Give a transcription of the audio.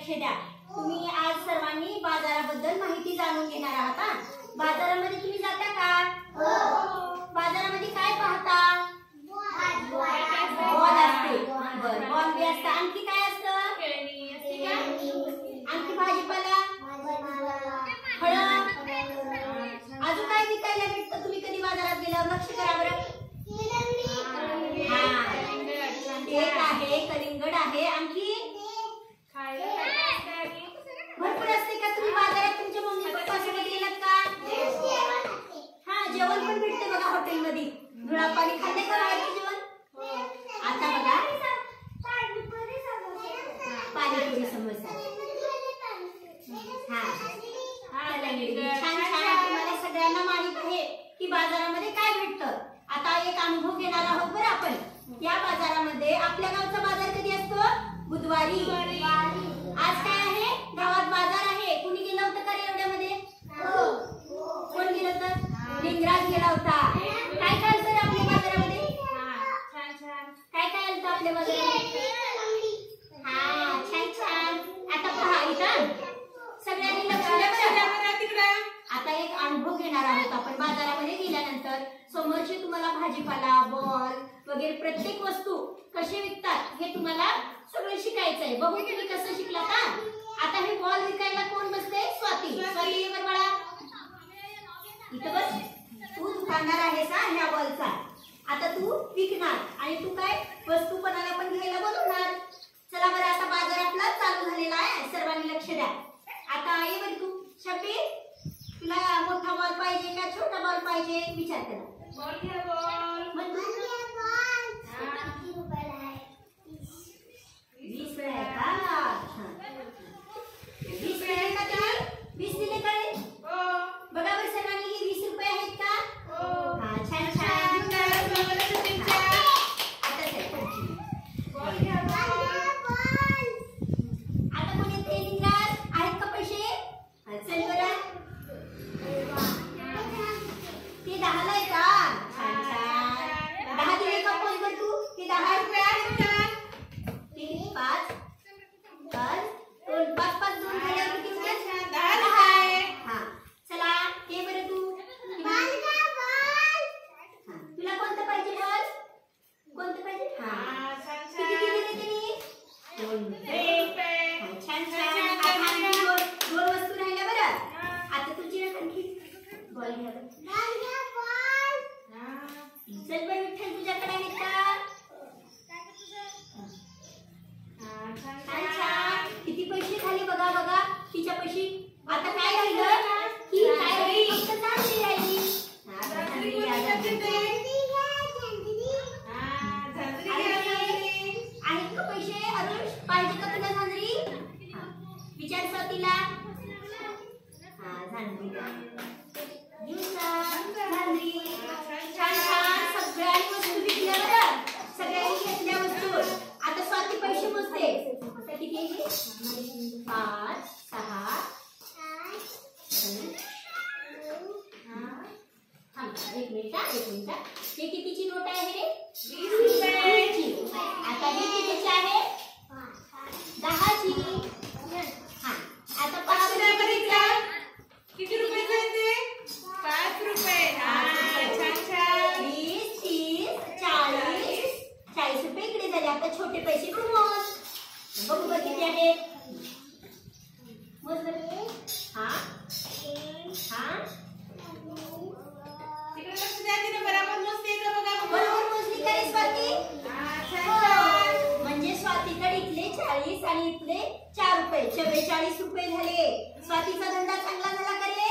लक्ष द्या। तुम्ही आज सर्वांनी बाजाराबद्दल माहिती जाणून घेणार आहात। बाजारामध्ये तुम्ही जाता का? हो। बाजारामध्ये काय पाहता? बॉल असते, बरं बॉल बी असतं। आणखी काय असतं? खेळणी असते का? आणखी भाजीपाला, फळं, अजून काय विकायला भेटतं? तुम्ही कधी बाजारात गेल्यावर लक्ष करा बरं। केक आहे, कलिंगड आहे, आणखी भरपूर असते का? तुम्ही बाजारात तुमच्या मम्मी पप्पा सोबत गेलात का? हा, जेवण पण भेटते बघा हॉटेलमध्ये। गुळापाणी खाल्ले का बाहेरचं जेवण? आता बघा पाणीपुरी, समोसा, छान छान तुम्हाला सगळ्यांना माहित आहे की बाजारामध्ये काय भेटतं। आता एक अनुभव घेणार आहोत बरं आपण। या बाजारामध्ये आपल्या गावचा बाजार कधी असतो? बुधवारी। आज काय आहे? गावात बाजार आहे। कुणी गेलं होतं का रे एवढ्यामध्ये? कोण गेलं होतं? लिंगराज गेला होता। काय काय आलं आपल्या बाजारामध्ये? काय काय आलं आपल्या बाजारामध्ये? हा, छान छान। आता पहा इथं सगळ्यांनी लक्ष द्या तिकडं। आता एक अनुभव घेणार आहोत आपण। बाजारामध्ये गेल्यानंतर समोरचे तुम्हाला भाजीपाला, बॉल वगैरे प्रत्येक वस्तू कसे विकतात हे तुम्हाला सगळं शिकायचं आहे। बघू तुम्ही कसं शिकला का? आता हे बॉल विकायला कोण बसते? स्वाती। स्वाती ये बरं बाळा, इथं बस। तू दुकानदार आहेस हा ह्या बॉलचा। आता तू विकणार आणि तू काय वस्तू कोणाला पण घ्यायला बोलवणार। चला बरं, आता बाजार आपला चालू झालेला आहे। सर्वांनी लक्ष द्या। आता ये बरं तू शब्बीर, तुला मोठा बॉल पाहिजे का छोटा बॉल पाहिजे? विचार करा। बॉल घ्या, बॉल। मग 20 रुपये का? 20 रुपये का तुम्ही? 20 दिले का? बघा बरं सर्वांनी, हे 20 रुपये आहेत का? हा, छान छान। आता कोणी ट्रेनिंगला आहेत का पैसे? चल बरं, ते 10 ला आहे का? छान छान। 10 दिले का? कोण कर तू? ते 10 रुपये आहेत का? 5 5 2 झाल्यावर किती होते? 10 आहे। हा, चला ते बरं तू तुला कोणतं पाहिजे बॉल? कोणतं पाहिजे? हा, किती दिले त्यांनी? 2 रुपये। छान छान। दोन वस्तू राहिल्या बरं। आता तुझी आणखी बॉल घ्या बरं। चल बरं विठ्ठल, तुझ्याकडे आहेत का? छान छान। किती पैसे झाले बघा बघा तिच्या पैसे। आता काय राहिलं की काय राहिली? फक्त झांजरी राहिली। आहेत का पैसे? अरुष, पाहिजे का तुला झांजरी? विचार स्वातीला। हा, झांजरी झांजरी। छान छान। सगळ्यांनी वस्तू विकल्या बरं, सगळ्यांनी घेतल्या वस्तू। आता स्वाती पैसे मोजते। आता किती आहे? 5 6 एक मिनिट। हे कितीची नोट आहे? 20 रुपयाची। आता हे कितीची आहे? 10 ची। हा, आता पहा किती रुपयाचे आहे ते? 5 रुपये। छान छान। 20 30 40 रुपये इकडे झाले। आता छोटे पैसे तू मोज। बघू बरं किती आहेत? मोज बरं। हा हा, तिकडे लक्ष द्या। तिने बरोबर मोजते का बघा? बरोबर मोजली का रे स्वाती? म्हणजे स्वातीकडे इथले 40 आणि इथले 4 रुपये 44 रुपये झाले। स्वातीचा धंदा चांगला झाला का रे?